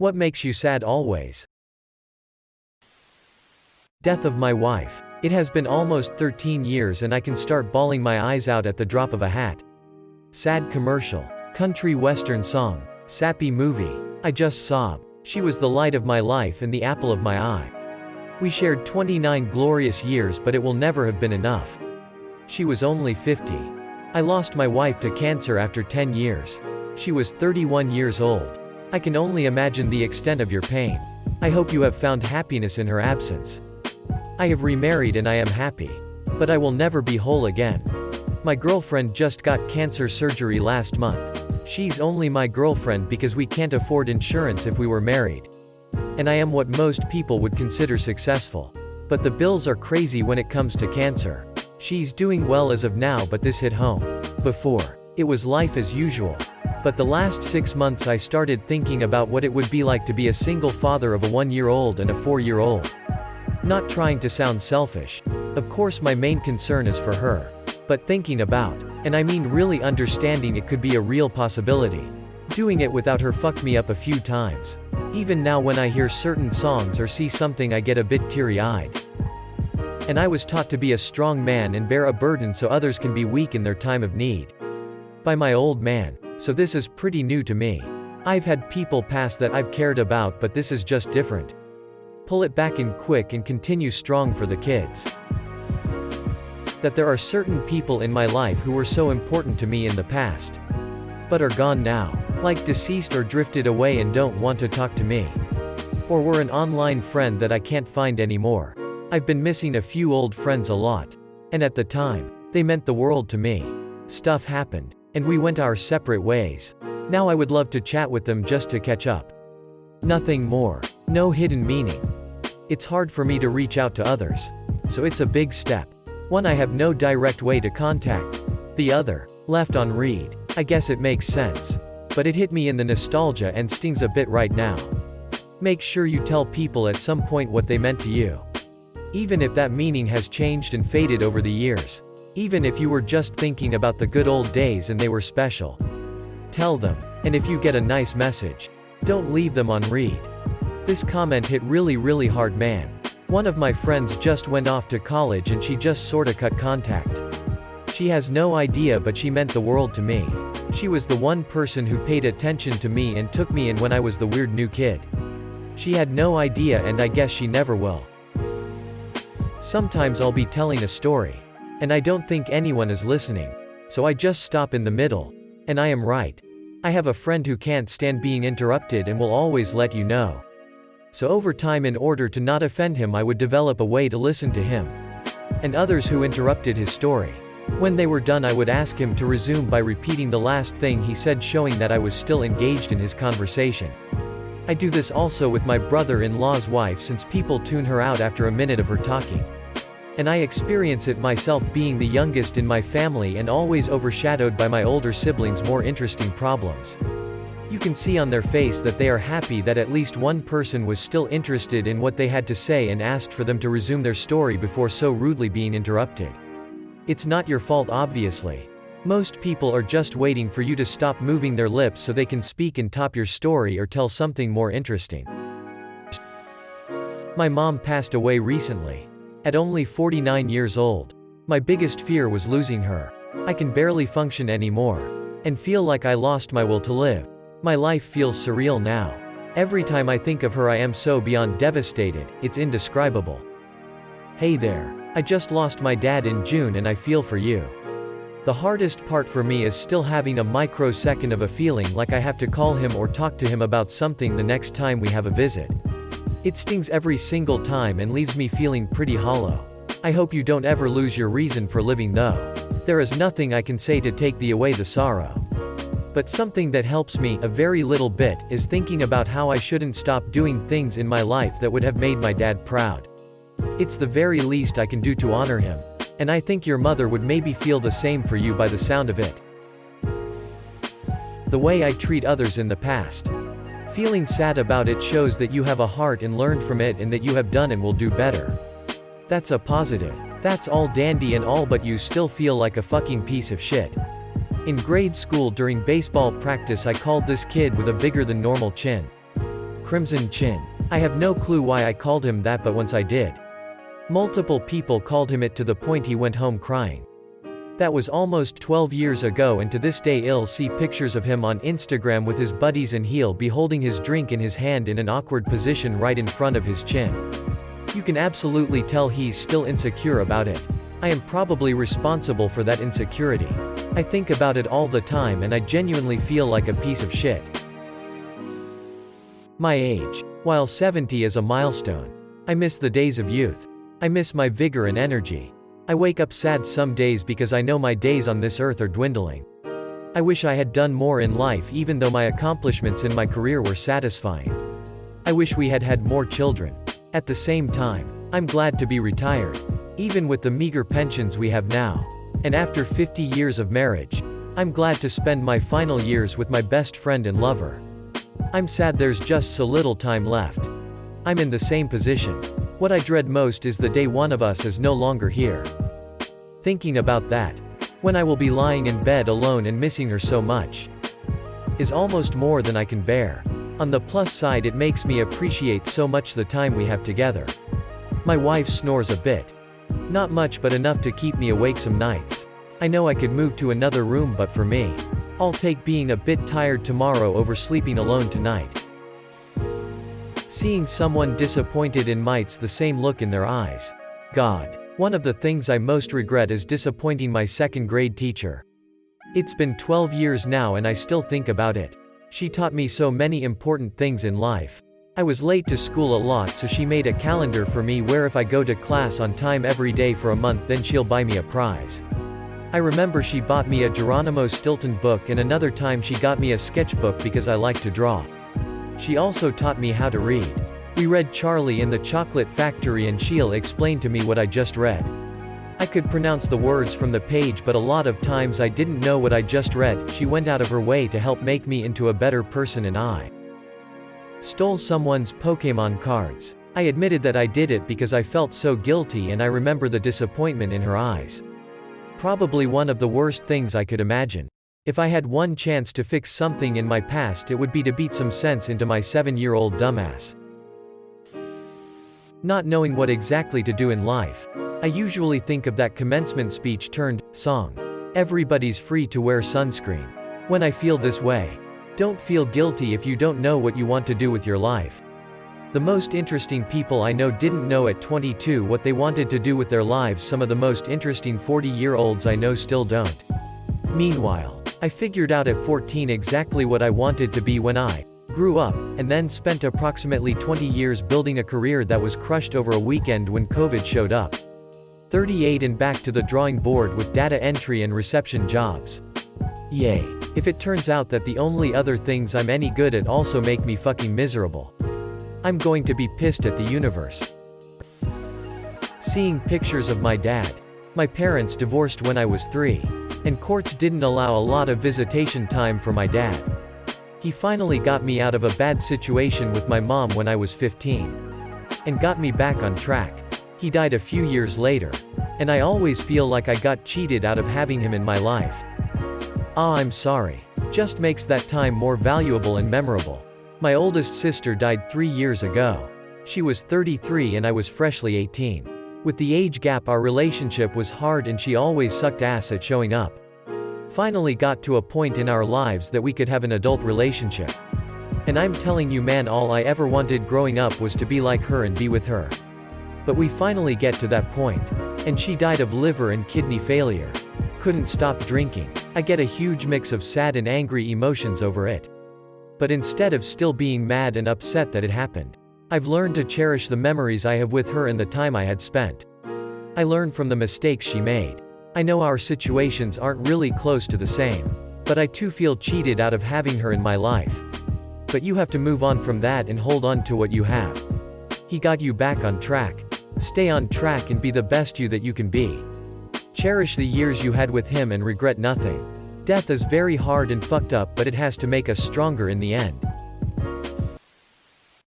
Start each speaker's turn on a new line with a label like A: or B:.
A: What makes you sad always? Death of my wife. It has been almost 13 years and I can start bawling my eyes out at the drop of a hat. Sad commercial. Country western song. Sappy movie. I just sob. She was the light of my life and the apple of my eye. We shared 29 glorious years, but it will never have been enough. She was only 50. I lost my wife to cancer after 10 years. She was 31 years old. I can only imagine the extent of your pain. I hope you have found happiness in her absence. I have remarried and I am happy. But I will never be whole again. My girlfriend just got cancer surgery last month. She's only my girlfriend because we can't afford insurance if we were married. And I am what most people would consider successful. But the bills are crazy when it comes to cancer. She's doing well as of now, but this hit home. Before, it was life as usual. But the last 6 months I started thinking about what it would be like to be a single father of a 1-year-old and a 4-year-old. Not trying to sound selfish. Of course my main concern is for her. But thinking about, and I mean really understanding it could be a real possibility. Doing it without her fucked me up a few times. Even now when I hear certain songs or see something I get a bit teary-eyed. And I was taught to be a strong man and bear a burden so others can be weak in their time of need. By my old man. So this is pretty new to me. I've had people pass that I've cared about, but this is just different. Pull it back in quick and continue strong for the kids. That there are certain people in my life who were so important to me in the past, but are gone now. Like deceased or drifted away and don't want to talk to me. Or were an online friend that I can't find anymore. I've been missing a few old friends a lot. And at the time, they meant the world to me. Stuff happened, and we went our separate ways. Now I would love to chat with them just to catch up. Nothing more. No hidden meaning. It's hard for me to reach out to others. So it's a big step. One I have no direct way to contact. The other, left on read. I guess it makes sense. But it hit me in the nostalgia and stings a bit right now. Make sure you tell people at some point what they meant to you. Even if that meaning has changed and faded over the years. Even if you were just thinking about the good old days and they were special. Tell them. And if you get a nice message, don't leave them on read. This comment hit really hard, man. One of my friends just went off to college and she just sorta cut contact. She has no idea, but she meant the world to me. She was the one person who paid attention to me and took me in when I was the weird new kid. She had no idea, and I guess she never will. Sometimes I'll be telling a story, and I don't think anyone is listening. So I just stop in the middle. And I am right. I have a friend who can't stand being interrupted and will always let you know. So over time, in order to not offend him, I would develop a way to listen to him. And others who interrupted his story. When they were done, I would ask him to resume by repeating the last thing he said, showing that I was still engaged in his conversation. I do this also with my brother-in-law's wife, since people tune her out after a minute of her talking. And I experience it myself, being the youngest in my family and always overshadowed by my older siblings' more interesting problems. You can see on their face that they are happy that at least one person was still interested in what they had to say and asked for them to resume their story before so rudely being interrupted. It's not your fault, obviously. Most people are just waiting for you to stop moving their lips so they can speak and top your story or tell something more interesting. My mom passed away recently. At only 49 years old. My biggest fear was losing her. I can barely function anymore. And feel like I lost my will to live. My life feels surreal now. Every time I think of her, I am so beyond devastated, it's indescribable. Hey there. I just lost my dad in June and I feel for you. The hardest part for me is still having a microsecond of a feeling like I have to call him or talk to him about something the next time we have a visit. It stings every single time and leaves me feeling pretty hollow. I hope you don't ever lose your reason for living though. There is nothing I can say to take away the sorrow. But something that helps me a very little bit is thinking about how I shouldn't stop doing things in my life that would have made my dad proud. It's the very least I can do to honor him. And I think your mother would maybe feel the same for you by the sound of it. The way I treat others in the past. Feeling sad about it shows that you have a heart and learned from it, and that you have done and will do better. That's a positive. That's all dandy and all, but you still feel like a fucking piece of shit. In grade school during baseball practice, I called this kid with a bigger than normal chin crimson chin. I have no clue why I called him that, but once I did. Multiple people called him it to the point he went home crying. That was almost 12 years ago, and to this day I'll see pictures of him on Instagram with his buddies and he'll be holding his drink in his hand in an awkward position right in front of his chin. You can absolutely tell he's still insecure about it. I am probably responsible for that insecurity. I think about it all the time and I genuinely feel like a piece of shit. My age. While 70 is a milestone, I miss the days of youth. I miss my vigor and energy. I wake up sad some days because I know my days on this earth are dwindling. I wish I had done more in life, even though my accomplishments in my career were satisfying. I wish we had had more children. At the same time, I'm glad to be retired, even with the meager pensions we have now. And after 50 years of marriage, I'm glad to spend my final years with my best friend and lover. I'm sad there's just so little time left. I'm in the same position. What I dread most is the day one of us is no longer here. Thinking about that, when I will be lying in bed alone and missing her so much, is almost more than I can bear. On the plus side, it makes me appreciate so much the time we have together. My wife snores a bit. Not much, but enough to keep me awake some nights. I know I could move to another room, but for me, I'll take being a bit tired tomorrow over sleeping alone tonight. Seeing someone disappointed in mites the same look in their eyes. God. One of the things I most regret is disappointing my second grade teacher. It's been 12 years now and I still think about it. She taught me so many important things in life. I was late to school a lot, so she made a calendar for me where if I go to class on time every day for a month, then she'll buy me a prize. I remember she bought me a Geronimo Stilton book, and another time she got me a sketchbook because I like to draw. She also taught me how to read. We read Charlie in the Chocolate Factory and she'll explain to me what I just read. I could pronounce the words from the page, but a lot of times I didn't know what I just read. She went out of her way to help make me into a better person, and I stole someone's Pokemon cards. I admitted that I did it because I felt so guilty, and I remember the disappointment in her eyes. Probably one of the worst things I could imagine. If I had one chance to fix something in my past, it would be to beat some sense into my 7-year-old dumbass. Not knowing what exactly to do in life. I usually think of that commencement speech turned song. Everybody's free to wear sunscreen. When I feel this way, don't feel guilty if you don't know what you want to do with your life. The most interesting people I know didn't know at 22 what they wanted to do with their lives. Some of the most interesting 40-year-olds I know still don't. Meanwhile, I figured out at 14 exactly what I wanted to be when I grew up, and then spent approximately 20 years building a career that was crushed over a weekend when COVID showed up. 38 and back to the drawing board with data entry and reception jobs. Yay. If it turns out that the only other things I'm any good at also make me fucking miserable, I'm going to be pissed at the universe. Seeing pictures of my dad. My parents divorced when I was 3. And courts didn't allow a lot of visitation time for my dad. He finally got me out of a bad situation with my mom when I was 15. And got me back on track. He died a few years later. And I always feel like I got cheated out of having him in my life. I'm sorry. Just makes that time more valuable and memorable. My oldest sister died 3 years ago. She was 33 and I was freshly 18. With the age gap, our relationship was hard and she always sucked ass at showing up. Finally got to a point in our lives that we could have an adult relationship. And I'm telling you, man, all I ever wanted growing up was to be like her and be with her. But we finally get to that point. And she died of liver and kidney failure. Couldn't stop drinking. I get a huge mix of sad and angry emotions over it. But instead of still being mad and upset that it happened, I've learned to cherish the memories I have with her and the time I had spent. I learned from the mistakes she made. I know our situations aren't really close to the same. But I too feel cheated out of having her in my life. But you have to move on from that and hold on to what you have. He got you back on track. Stay on track and be the best you that you can be. Cherish the years you had with him and regret nothing. Death is very hard and fucked up, but it has to make us stronger in the end.